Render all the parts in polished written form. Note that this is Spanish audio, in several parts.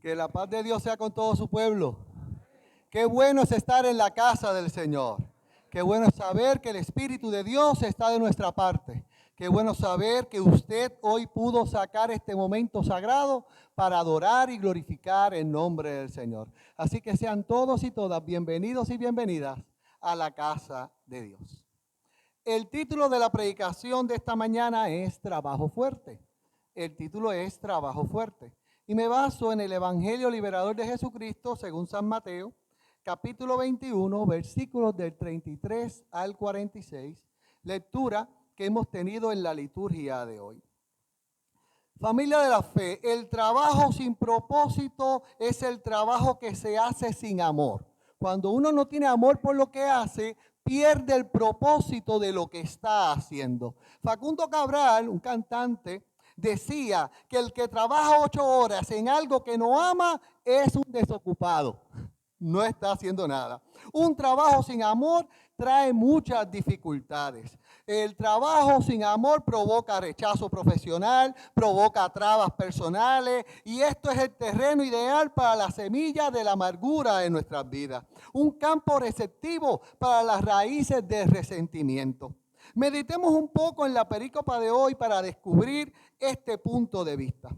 Que la paz de Dios sea con todo su pueblo. Qué bueno es estar en la casa del Señor. Qué bueno es saber que el Espíritu de Dios está de nuestra parte. Qué bueno saber que usted hoy pudo sacar este momento sagrado para adorar y glorificar el nombre del Señor. Así que sean todos y todas bienvenidos y bienvenidas a la casa de Dios. El título de la predicación de esta mañana es Trabajo Fuerte. El título es Trabajo Fuerte. Y me baso en el Evangelio Liberador de Jesucristo según San Mateo, capítulo 21, versículos del 33 al 46, lectura que hemos tenido en la liturgia de hoy. Familia de la fe, el trabajo sin propósito es el trabajo que se hace sin amor. Cuando uno no tiene amor por lo que hace, pierde el propósito de lo que está haciendo. Facundo Cabral, un cantante, decía que el que trabaja 8 horas en algo que no ama es un desocupado. No está haciendo nada. Un trabajo sin amor trae muchas dificultades. El trabajo sin amor provoca rechazo profesional, provoca trabas personales y esto es el terreno ideal para la semilla de la amargura en nuestras vidas. Un campo receptivo para las raíces del resentimiento. Meditemos un poco en la perícopa de hoy para descubrir este punto de vista.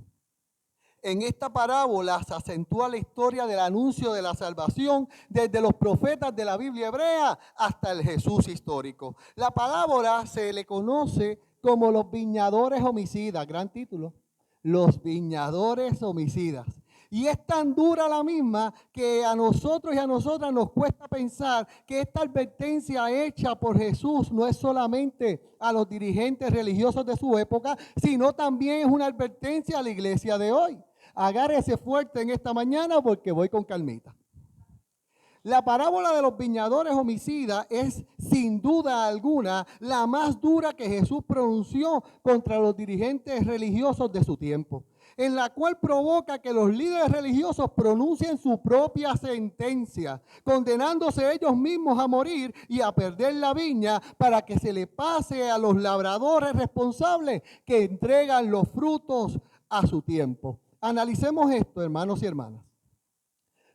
En esta parábola se acentúa la historia del anuncio de la salvación desde los profetas de la Biblia hebrea hasta el Jesús histórico. La parábola se le conoce como los viñadores homicidas, gran título, los viñadores homicidas. Y es tan dura la misma que a nosotros y a nosotras nos cuesta pensar que esta advertencia hecha por Jesús no es solamente a los dirigentes religiosos de su época, sino también es una advertencia a la iglesia de hoy. Agárrese fuerte en esta mañana porque voy con calmita. La parábola de los viñadores homicidas es sin duda alguna la más dura que Jesús pronunció contra los dirigentes religiosos de su tiempo, en la cual provoca que los líderes religiosos pronuncien su propia sentencia, condenándose ellos mismos a morir y a perder la viña para que se le pase a los labradores responsables que entregan los frutos a su tiempo. Analicemos esto, hermanos y hermanas.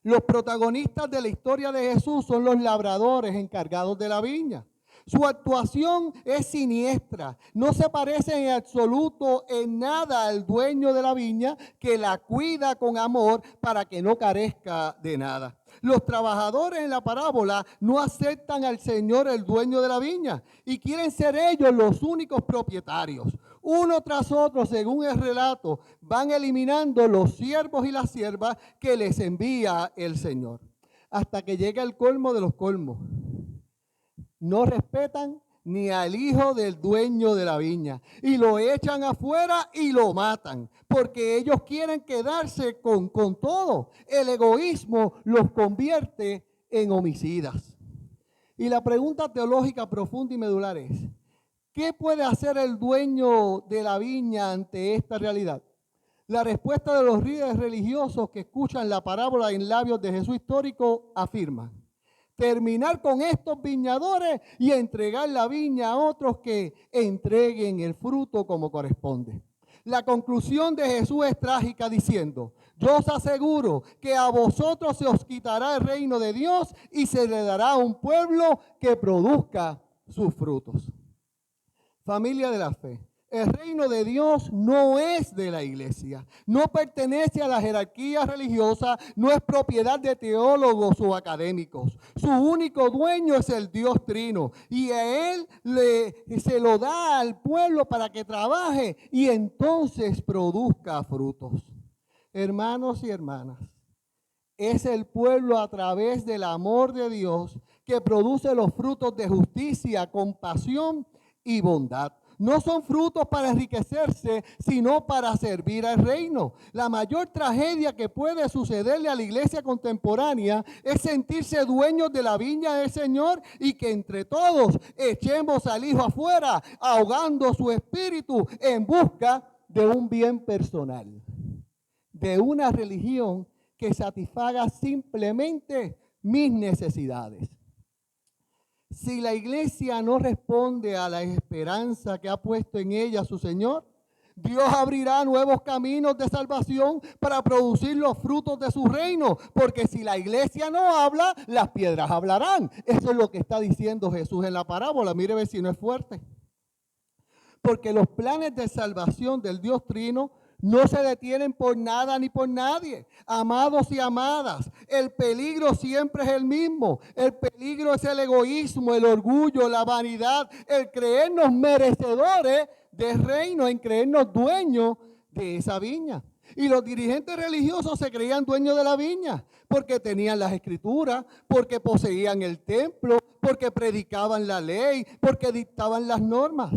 Los protagonistas de la historia de Jesús son los labradores encargados de la viña. Su actuación es siniestra, no se parece en absoluto en nada al dueño de la viña que la cuida con amor para que no carezca de nada. Los trabajadores en la parábola no aceptan al Señor, el dueño de la viña, y quieren ser ellos los únicos propietarios. Uno tras otro, según el relato, van eliminando los siervos y las siervas que les envía el Señor, hasta que llega el colmo de los colmos. No respetan ni al hijo del dueño de la viña y lo echan afuera y lo matan, porque ellos quieren quedarse con todo. El egoísmo los convierte en homicidas. Y la pregunta teológica profunda y medular es: ¿qué puede hacer el dueño de la viña ante esta realidad? La respuesta de los líderes religiosos que escuchan la parábola en labios de Jesús histórico afirma: terminar con estos viñadores y entregar la viña a otros que entreguen el fruto como corresponde. La conclusión de Jesús es trágica diciendo: yo os aseguro que a vosotros se os quitará el reino de Dios y se le dará a un pueblo que produzca sus frutos. Familia de la fe, el reino de Dios no es de la iglesia, no pertenece a la jerarquía religiosa, no es propiedad de teólogos o académicos. Su único dueño es el Dios Trino y a Él se lo da al pueblo para que trabaje y entonces produzca frutos. Hermanos y hermanas, es el pueblo a través del amor de Dios que produce los frutos de justicia, compasión y bondad. No son frutos para enriquecerse, sino para servir al reino. La mayor tragedia que puede sucederle a la iglesia contemporánea es sentirse dueños de la viña del Señor y que entre todos echemos al Hijo afuera, ahogando su espíritu en busca de un bien personal, de una religión que satisfaga simplemente mis necesidades. Si la iglesia no responde a la esperanza que ha puesto en ella su Señor, Dios abrirá nuevos caminos de salvación para producir los frutos de su reino. Porque si la iglesia no habla, las piedras hablarán. Eso es lo que está diciendo Jesús en la parábola. Mire a ver si no es fuerte. Porque los planes de salvación del Dios Trino no se detienen por nada ni por nadie. Amados y amadas, el peligro siempre es el mismo. El peligro es el egoísmo, el orgullo, la vanidad, el creernos merecedores del reino, en creernos dueños de esa viña. Y los dirigentes religiosos se creían dueños de la viña porque tenían las escrituras, porque poseían el templo, porque predicaban la ley, porque dictaban las normas.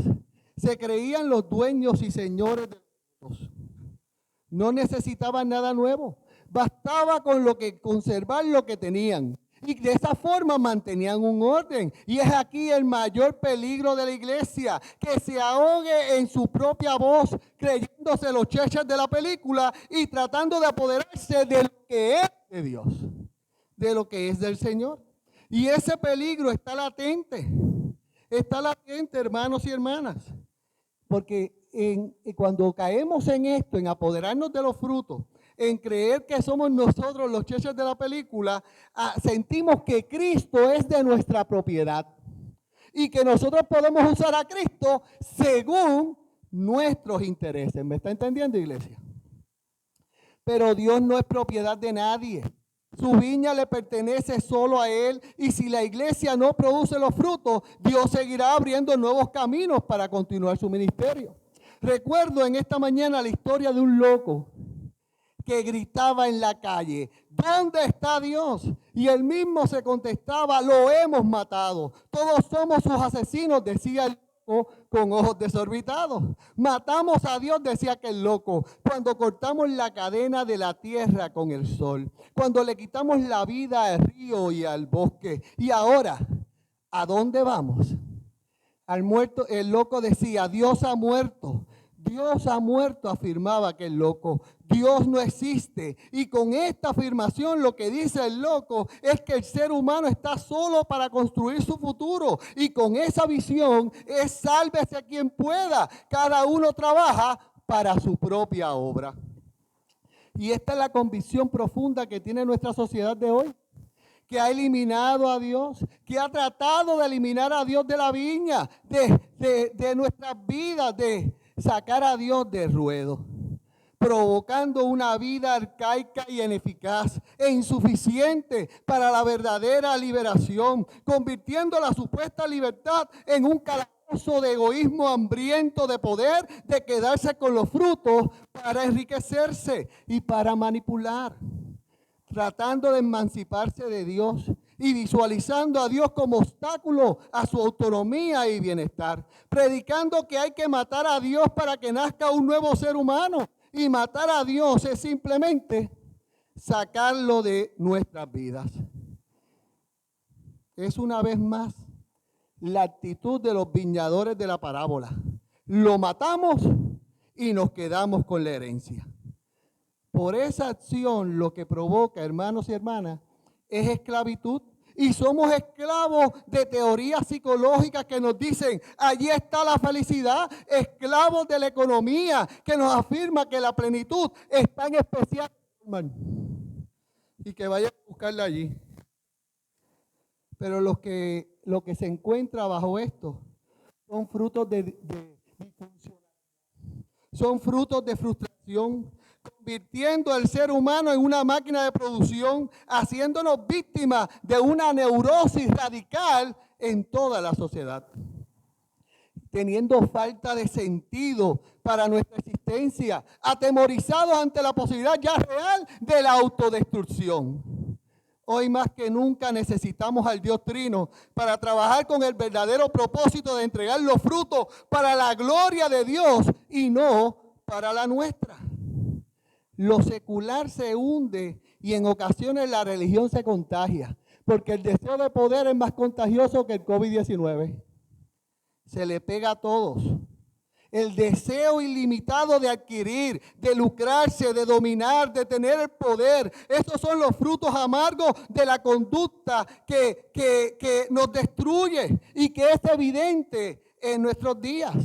Se creían los dueños y señores de todos. No necesitaban nada nuevo. Bastaba con conservar lo que tenían. Y de esa forma mantenían un orden. Y es aquí el mayor peligro de la iglesia, que se ahogue en su propia voz, creyéndose los cheches de la película y tratando de apoderarse de lo que es de Dios, de lo que es del Señor. Y ese peligro está latente, hermanos y hermanas. Porque cuando caemos en esto, en apoderarnos de los frutos, en creer que somos nosotros los cheches de la película, sentimos que Cristo es de nuestra propiedad y que nosotros podemos usar a Cristo según nuestros intereses. ¿Me está entendiendo, iglesia? Pero Dios no es propiedad de nadie. Su viña le pertenece solo a Él, y si la iglesia no produce los frutos, Dios seguirá abriendo nuevos caminos para continuar su ministerio. Recuerdo en esta mañana la historia de un loco que gritaba en la calle: ¿dónde está Dios? Y él mismo se contestaba: lo hemos matado. Todos somos sus asesinos, decía el loco con ojos desorbitados. Matamos a Dios, decía aquel loco, cuando cortamos la cadena de la tierra con el sol, cuando le quitamos la vida al río y al bosque. Y ahora, ¿a dónde vamos? Al muerto, el loco decía: Dios ha muerto. Dios ha muerto, afirmaba aquel loco. Dios no existe. Y con esta afirmación lo que dice el loco es que el ser humano está solo para construir su futuro. Y con esa visión es sálvese a quien pueda. Cada uno trabaja para su propia obra. Y esta es la convicción profunda que tiene nuestra sociedad de hoy, que ha eliminado a Dios, que ha tratado de eliminar a Dios de la viña, de nuestras vidas, de sacar a Dios del ruedo, provocando una vida arcaica y ineficaz e insuficiente para la verdadera liberación, convirtiendo la supuesta libertad en un calabozo de egoísmo hambriento de poder, de quedarse con los frutos para enriquecerse y para manipular, tratando de emanciparse de Dios y visualizando a Dios como obstáculo a su autonomía y bienestar, predicando que hay que matar a Dios para que nazca un nuevo ser humano. Y matar a Dios es simplemente sacarlo de nuestras vidas. Es una vez más la actitud de los viñadores de la parábola. Lo matamos y nos quedamos con la herencia. Por esa acción lo que provoca, hermanos y hermanas, es esclavitud. Y somos esclavos de teorías psicológicas que nos dicen: allí está la felicidad. Esclavos de la economía que nos afirma que la plenitud está en especial, hermano, y que vayan a buscarla allí. Pero lo que se encuentra bajo esto son frutos de disfuncionalidad, son frutos de frustración, convirtiendo al ser humano en una máquina de producción, haciéndonos víctimas de una neurosis radical en toda la sociedad, teniendo falta de sentido para nuestra existencia, atemorizados ante la posibilidad ya real de la autodestrucción. Hoy más que nunca necesitamos al Dios Trino para trabajar con el verdadero propósito de entregar los frutos para la gloria de Dios y no para la nuestra. Lo secular se hunde y en ocasiones la religión se contagia, porque el deseo de poder es más contagioso que el COVID-19. Se le pega a todos. El deseo ilimitado de adquirir, de lucrarse, de dominar, de tener el poder. Esos son los frutos amargos de la conducta que nos destruye y que es evidente en nuestros días.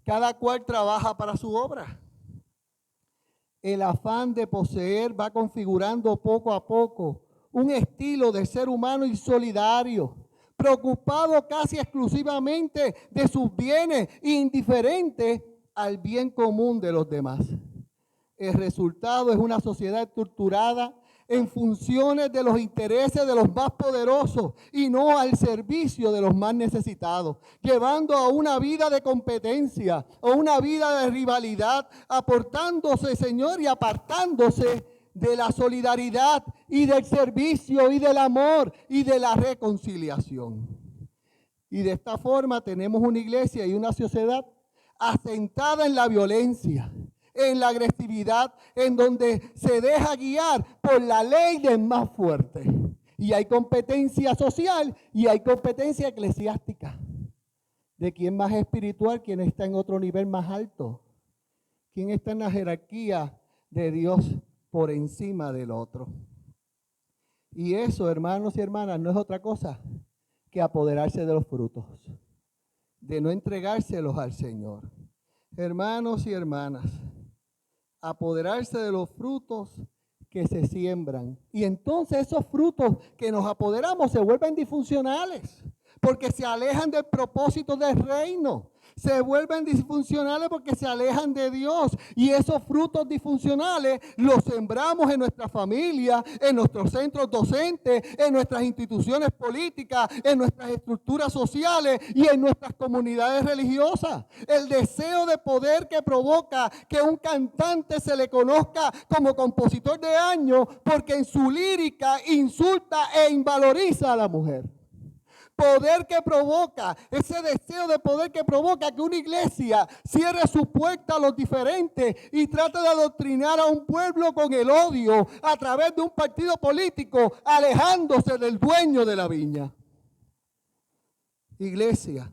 Cada cual trabaja para su obra. El afán de poseer va configurando poco a poco un estilo de ser humano insolidario, preocupado casi exclusivamente de sus bienes, indiferente al bien común de los demás. El resultado es una sociedad estructurada en funciones de los intereses de los más poderosos y no al servicio de los más necesitados, llevando a una vida de competencia o una vida de rivalidad, aportándose, Señor, y apartándose de la solidaridad y del servicio y del amor y de la reconciliación. Y de esta forma tenemos una iglesia y una sociedad asentada en la violencia, en la agresividad, en donde se deja guiar por la ley del más fuerte. Y hay competencia social y hay competencia eclesiástica. De quién más espiritual, quién está en otro nivel más alto, quién está en la jerarquía de Dios por encima del otro. Y eso, hermanos y hermanas, no es otra cosa que apoderarse de los frutos, de no entregárselos al Señor. Hermanos y hermanas, apoderarse de los frutos que se siembran. Y entonces esos frutos que nos apoderamos se vuelven disfuncionales, porque se alejan del propósito del reino. Se vuelven disfuncionales porque se alejan de Dios. Y esos frutos disfuncionales los sembramos en nuestra familia, en nuestros centros docentes, en nuestras instituciones políticas, en nuestras estructuras sociales y en nuestras comunidades religiosas. El deseo de poder que provoca que un cantante se le conozca como compositor de año porque en su lírica insulta e invaloriza a la mujer. Poder que provoca, ese deseo de poder que provoca que una iglesia cierre su puerta a los diferentes y trate de adoctrinar a un pueblo con el odio a través de un partido político, alejándose del dueño de la viña. Iglesia,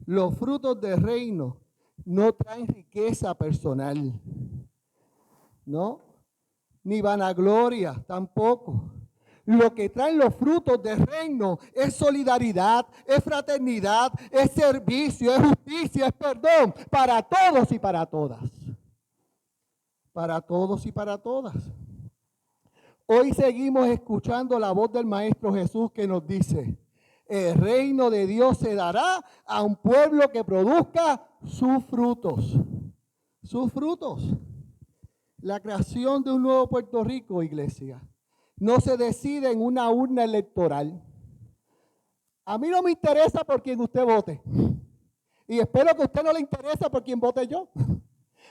los frutos del reino no traen riqueza personal, ¿no? Ni vanagloria tampoco. Lo que traen los frutos del reino es solidaridad, es fraternidad, es servicio, es justicia, es perdón para todos y para todas. Para todos y para todas. Hoy seguimos escuchando la voz del Maestro Jesús que nos dice: el reino de Dios se dará a un pueblo que produzca sus frutos. Sus frutos. La creación de un nuevo Puerto Rico, iglesia, no se decide en una urna electoral. A mí no me interesa por quién usted vote. Y espero que a usted no le interese por quién vote yo.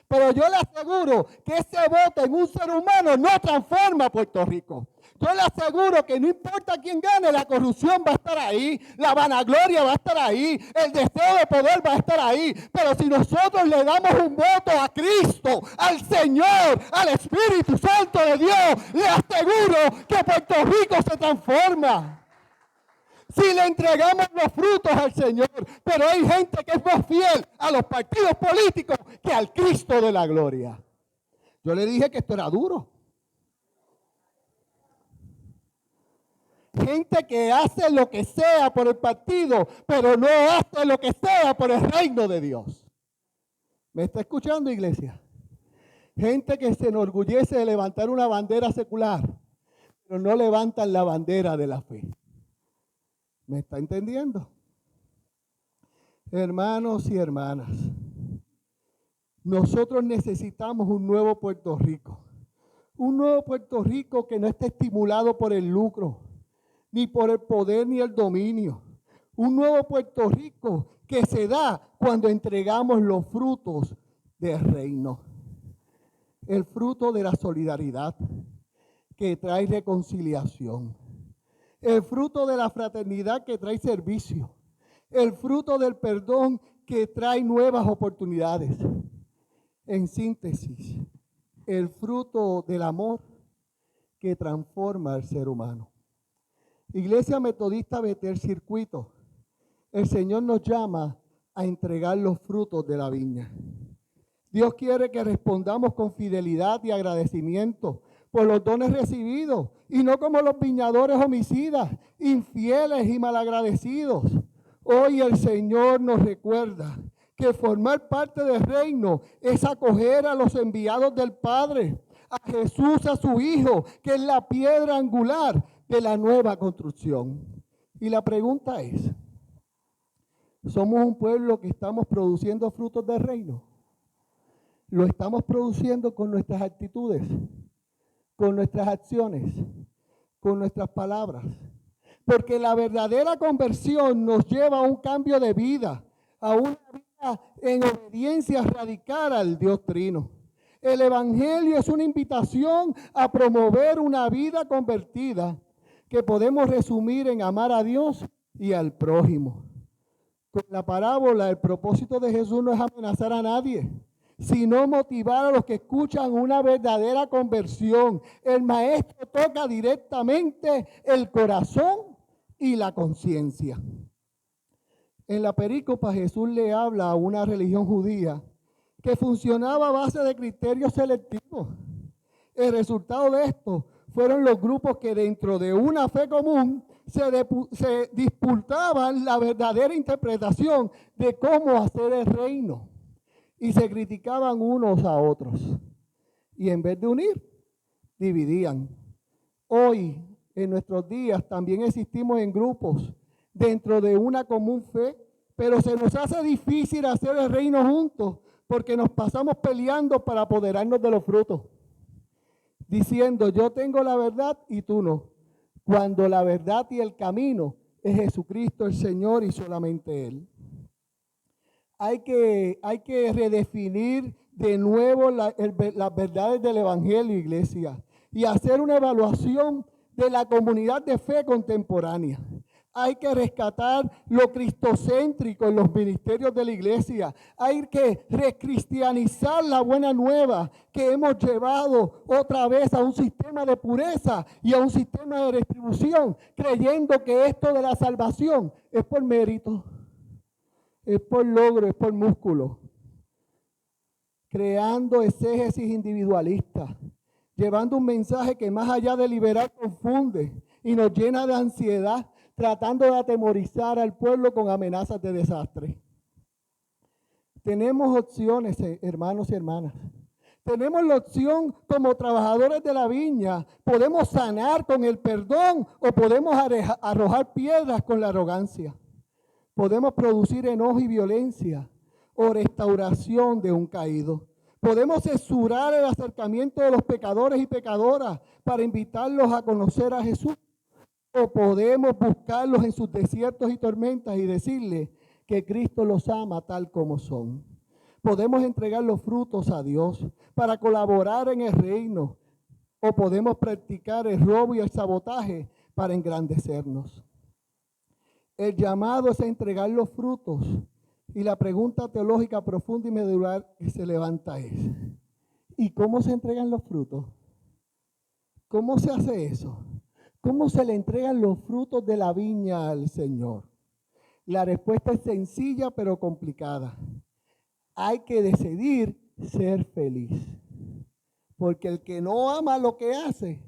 Pero yo le aseguro que ese voto en un ser humano no transforma a Puerto Rico. Yo le aseguro que no importa quién gane, la corrupción va a estar ahí, la vanagloria va a estar ahí, el deseo de poder va a estar ahí. Pero si nosotros le damos un voto a Cristo, al Señor, al Espíritu Santo de Dios, le aseguro que Puerto Rico se transforma. Si le entregamos los frutos al Señor, pero hay gente que es más fiel a los partidos políticos que al Cristo de la gloria. Yo le dije que esto era duro. Gente que hace lo que sea por el partido, pero no hace lo que sea por el reino de Dios. ¿Me está escuchando, iglesia? Gente que se enorgullece de levantar una bandera secular, pero no levantan la bandera de la fe. ¿Me está entendiendo? Hermanos y hermanas, nosotros necesitamos un nuevo Puerto Rico. Un nuevo Puerto Rico que no esté estimulado por el lucro, ni por el poder ni el dominio. Un nuevo Puerto Rico que se da cuando entregamos los frutos del reino. El fruto de la solidaridad que trae reconciliación. El fruto de la fraternidad que trae servicio. El fruto del perdón que trae nuevas oportunidades. En síntesis, el fruto del amor que transforma al ser humano. Iglesia Metodista Betel Circuito, el Señor nos llama a entregar los frutos de la viña. Dios quiere que respondamos con fidelidad y agradecimiento por los dones recibidos y no como los viñadores homicidas, infieles y malagradecidos. Hoy el Señor nos recuerda que formar parte del reino es acoger a los enviados del Padre, a Jesús, a su Hijo, que es la piedra angular de la nueva construcción. Y la pregunta es, ¿somos un pueblo que estamos produciendo frutos del reino? ¿Lo estamos produciendo con nuestras actitudes, con nuestras acciones, con nuestras palabras? Porque la verdadera conversión nos lleva a un cambio de vida, a una vida en obediencia radical al Dios Trino. El Evangelio es una invitación a promover una vida convertida que podemos resumir en amar a Dios y al prójimo. Con la parábola, el propósito de Jesús no es amenazar a nadie, sino motivar a los que escuchan una verdadera conversión. El maestro toca directamente el corazón y la conciencia. En la perícopa Jesús le habla a una religión judía que funcionaba a base de criterios selectivos. El resultado de esto fueron los grupos que dentro de una fe común se disputaban la verdadera interpretación de cómo hacer el reino y se criticaban unos a otros. Y en vez de unir, dividían. Hoy, en nuestros días, también existimos en grupos dentro de una común fe, pero se nos hace difícil hacer el reino juntos porque nos pasamos peleando para apoderarnos de los frutos, diciendo yo tengo la verdad y tú no, cuando la verdad y el camino es Jesucristo el Señor y solamente Él. Hay que redefinir de nuevo las verdades del Evangelio, iglesia, y hacer una evaluación de la comunidad de fe contemporánea. Hay que rescatar lo cristocéntrico en los ministerios de la iglesia. Hay que recristianizar la buena nueva que hemos llevado otra vez a un sistema de pureza y a un sistema de distribución, creyendo que esto de la salvación es por mérito, es por logro, es por músculo. Creando exégesis individualistas, llevando un mensaje que más allá de liberar confunde y nos llena de ansiedad, tratando de atemorizar al pueblo con amenazas de desastre. Tenemos opciones, hermanos y hermanas. Tenemos la opción como trabajadores de la viña. Podemos sanar con el perdón o podemos arrojar piedras con la arrogancia. Podemos producir enojo y violencia o restauración de un caído. Podemos censurar el acercamiento de los pecadores y pecadoras para invitarlos a conocer a Jesús. O podemos buscarlos en sus desiertos y tormentas y decirles que Cristo los ama tal como son. Podemos entregar los frutos a Dios para colaborar en el reino. O podemos practicar el robo y el sabotaje para engrandecernos. El llamado es a entregar los frutos. Y la pregunta teológica profunda y medular que se levanta es, ¿y cómo se entregan los frutos? ¿Cómo se hace eso? ¿Cómo se le entregan los frutos de la viña al Señor? La respuesta es sencilla pero complicada. Hay que decidir ser feliz. Porque el que no ama lo que hace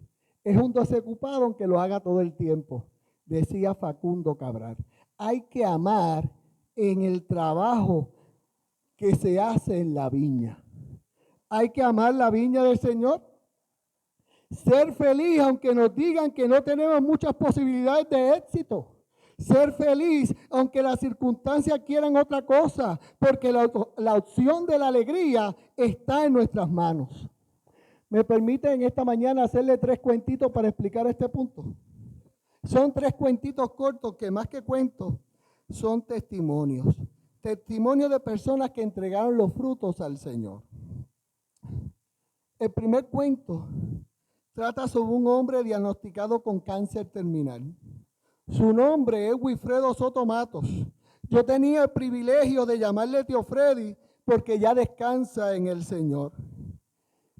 es un desocupado aunque lo haga todo el tiempo, decía Facundo Cabral. Hay que amar en el trabajo que se hace en la viña. Hay que amar la viña del Señor. Ser feliz aunque nos digan que no tenemos muchas posibilidades de éxito. Ser feliz aunque las circunstancias quieran otra cosa, porque la opción de la alegría está en nuestras manos. ¿Me permiten esta mañana hacerle 3 cuentitos para explicar este punto? Son 3 cuentitos cortos que más que cuentos son testimonios. Testimonios de personas que entregaron los frutos al Señor. El primer cuento trata sobre un hombre diagnosticado con cáncer terminal. Su nombre es Wilfredo Soto Matos. Yo tenía el privilegio de llamarle tío Freddy porque ya descansa en el Señor.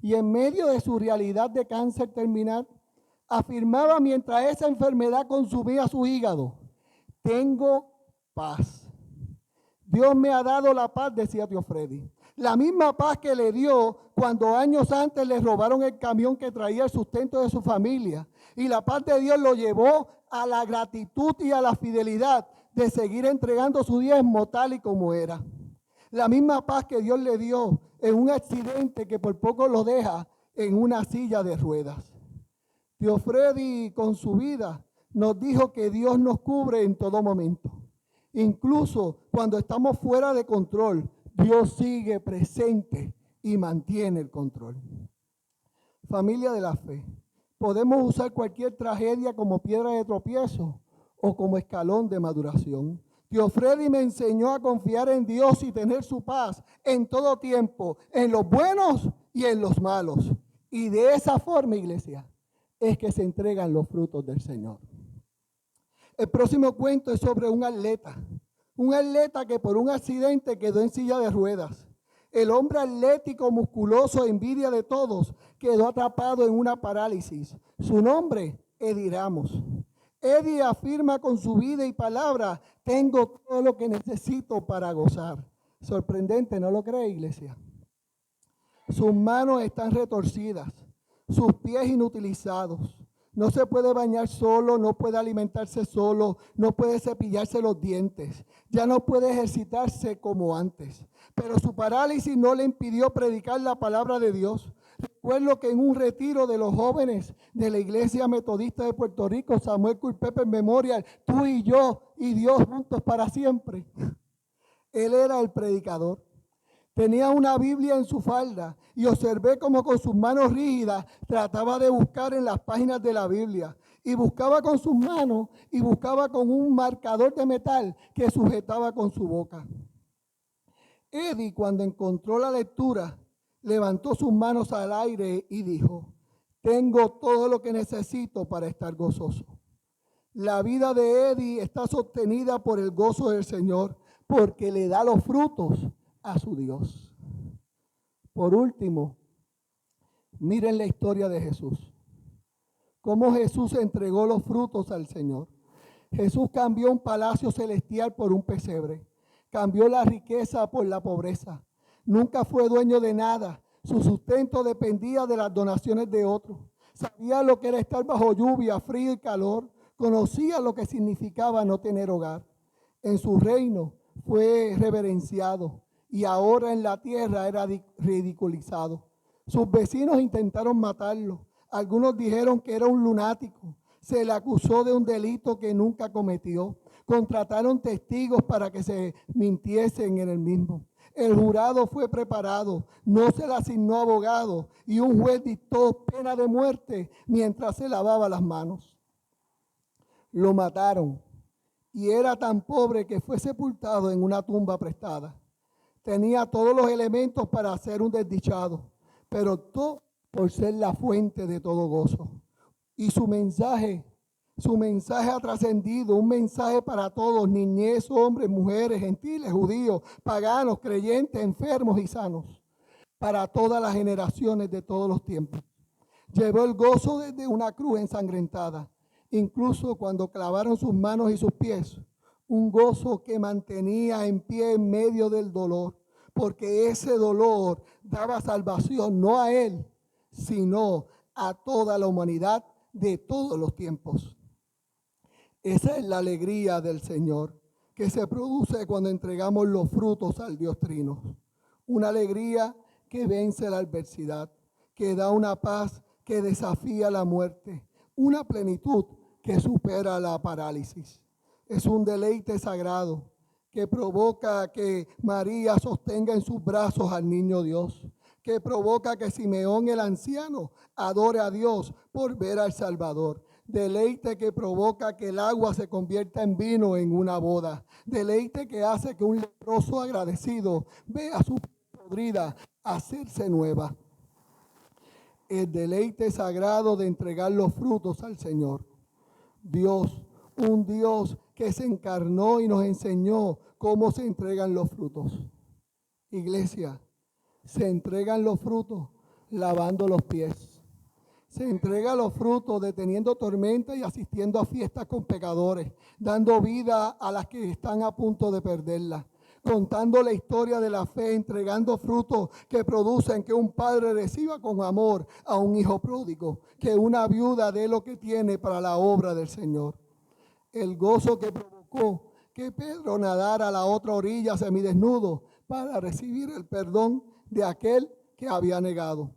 Y en medio de su realidad de cáncer terminal, afirmaba mientras esa enfermedad consumía su hígado, tengo paz. Dios me ha dado la paz, decía tío Freddy. La misma paz que le dio cuando años antes le robaron el camión que traía el sustento de su familia. Y la paz de Dios lo llevó a la gratitud y a la fidelidad de seguir entregando su diezmo tal y como era. La misma paz que Dios le dio en un accidente que por poco lo deja en una silla de ruedas. Tío Freddy, con su vida, nos dijo que Dios nos cubre en todo momento. Incluso cuando estamos fuera de control, Dios sigue presente y mantiene el control. Familia de la fe, podemos usar cualquier tragedia como piedra de tropiezo o como escalón de maduración. Tío Freddy me enseñó a confiar en Dios y tener su paz en todo tiempo, en los buenos y en los malos. Y de esa forma, iglesia, es que se entregan los frutos del Señor. El próximo cuento es sobre un atleta que por un accidente quedó en silla de ruedas. El hombre atlético, musculoso, envidia de todos, quedó atrapado en una parálisis. Su nombre, Eddie Ramos. Eddie afirma con su vida y palabra: tengo todo lo que necesito para gozar. Sorprendente, ¿no lo cree, iglesia? Sus manos están retorcidas, sus pies inutilizados. No se puede bañar solo, no puede alimentarse solo, no puede cepillarse los dientes. Ya no puede ejercitarse como antes. Pero su parálisis no le impidió predicar la palabra de Dios. Recuerdo que en un retiro de los jóvenes de la Iglesia Metodista de Puerto Rico, Samuel Culpeper Memorial, tú y yo y Dios juntos para siempre. Él era el predicador. Tenía una Biblia en su falda y observé cómo con sus manos rígidas trataba de buscar en las páginas de la Biblia. Y buscaba con sus manos y buscaba con un marcador de metal que sujetaba con su boca. Eddie, cuando encontró la lectura, levantó sus manos al aire y dijo: tengo todo lo que necesito para estar gozoso. La vida de Eddie está sostenida por el gozo del Señor, porque le da los frutos a su Dios. Por último, miren la historia de Jesús. Cómo Jesús entregó los frutos al Señor. Jesús cambió un palacio celestial por un pesebre. Cambió la riqueza por la pobreza. Nunca fue dueño de nada. Su sustento dependía de las donaciones de otros. Sabía lo que era estar bajo lluvia, frío y calor. Conocía lo que significaba no tener hogar. En su reino fue reverenciado y ahora en la tierra era ridiculizado. Sus vecinos intentaron matarlo. Algunos dijeron que era un lunático. Se le acusó de un delito que nunca cometió. Contrataron testigos para que se mintiesen en el mismo. El jurado fue preparado, no se le asignó abogado y un juez dictó pena de muerte mientras se lavaba las manos. Lo mataron y era tan pobre que fue sepultado en una tumba prestada. Tenía todos los elementos para ser un desdichado, pero optó por ser la fuente de todo gozo. Y su mensaje ha trascendido, un mensaje para todos: niñez, hombres, mujeres, gentiles, judíos, paganos, creyentes, enfermos y sanos, para todas las generaciones de todos los tiempos. Llevó el gozo desde una cruz ensangrentada, incluso cuando clavaron sus manos y sus pies, un gozo que mantenía en pie en medio del dolor, porque ese dolor daba salvación no a él, sino a toda la humanidad de todos los tiempos. Esa es la alegría del Señor que se produce cuando entregamos los frutos al Dios Trino. Una alegría que vence la adversidad, que da una paz que desafía la muerte, una plenitud que supera la parálisis. Es un deleite sagrado que provoca que María sostenga en sus brazos al niño Dios, que provoca que Simeón el anciano adore a Dios por ver al Salvador. Deleite que provoca que el agua se convierta en vino en una boda. Deleite que hace que un leproso agradecido vea su podrida hacerse nueva. El deleite sagrado de entregar los frutos al Señor. Dios, un Dios que se encarnó y nos enseñó cómo se entregan los frutos. Iglesia, se entregan los frutos lavando los pies. Se entrega los frutos deteniendo tormentas y asistiendo a fiestas con pecadores, dando vida a las que están a punto de perderla, contando la historia de la fe, entregando frutos que producen que un padre reciba con amor a un hijo pródigo, que una viuda dé lo que tiene para la obra del Señor. El gozo que provocó que Pedro nadara a la otra orilla semidesnudo para recibir el perdón de aquel que había negado.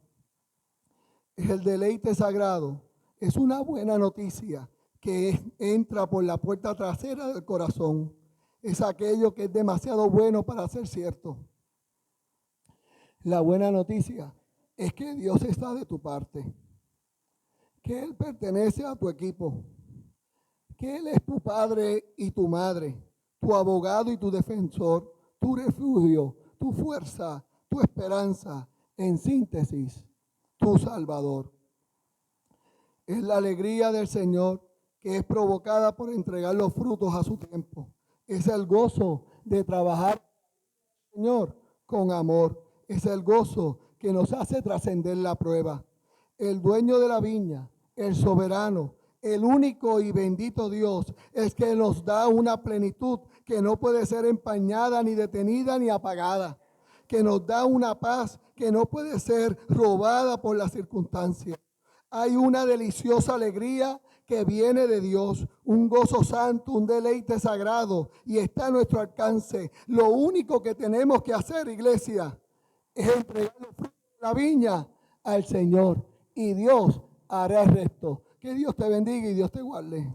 El deleite sagrado es una buena noticia que entra por la puerta trasera del corazón. Es aquello que es demasiado bueno para ser cierto. La buena noticia es que Dios está de tu parte, que Él pertenece a tu equipo, que Él es tu padre y tu madre, tu abogado y tu defensor, tu refugio, tu fuerza, tu esperanza, en síntesis, tu Salvador. Es la alegría del Señor que es provocada por entregar los frutos a su tiempo. Es el gozo de trabajar, Señor, con amor. Es el gozo que nos hace trascender la prueba. El dueño de la viña, el soberano, el único y bendito Dios es que nos da una plenitud que no puede ser empañada, ni detenida, ni apagada. Que nos da una paz que no puede ser robada por las circunstancias. Hay una deliciosa alegría que viene de Dios, un gozo santo, un deleite sagrado, y está a nuestro alcance. Lo único que tenemos que hacer, iglesia, es entregar los frutos de la viña al Señor, y Dios hará el resto. Que Dios te bendiga y Dios te guarde.